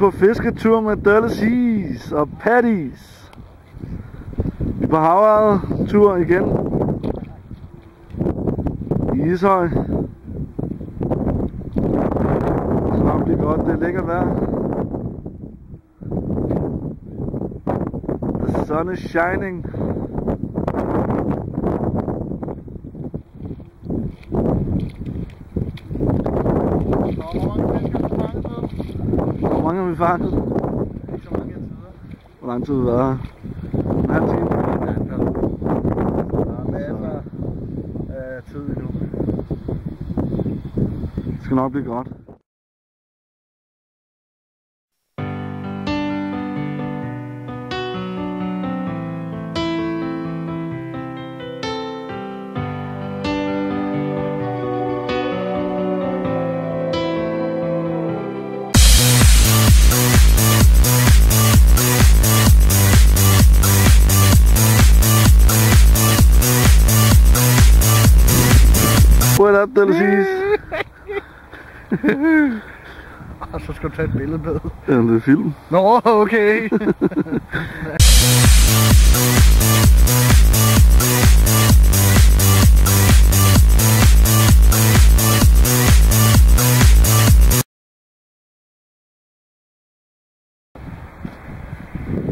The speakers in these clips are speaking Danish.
på fisketur med Dalles og Patties. Vi er på Havrejet-tur igen. I Ishøj. Så bliver godt, det er lækkert vejr. The sun is shining. Hvor mange har vi fanget? Ikke så mange tider. Hvor lang tid har vi været her? En halv time? Der er masser af tid endnu. Det skal nok blive godt. What up, Dalles? Og så skal du tage et billede med. Ja, det er film. Nå, okay.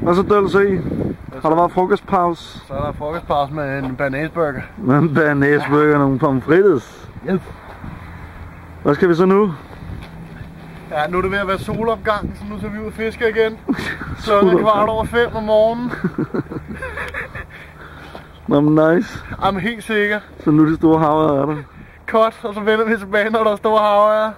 Hvad så, Dalles? Har der været frokostpause? Så er der frokostpause med en banæsburger. Med en banæsburger og nogle pomfrittes. Hjælp. Hvad skal vi så nu? Ja, nu er det ved at være solopgang, så nu tager vi ud og fisker igen. Så er det 4:15 om morgenen. Nå, men nice. I'm helt sikker. Så nu er de store havre er der. Cut, og så vender vi tilbage, når der er store haver.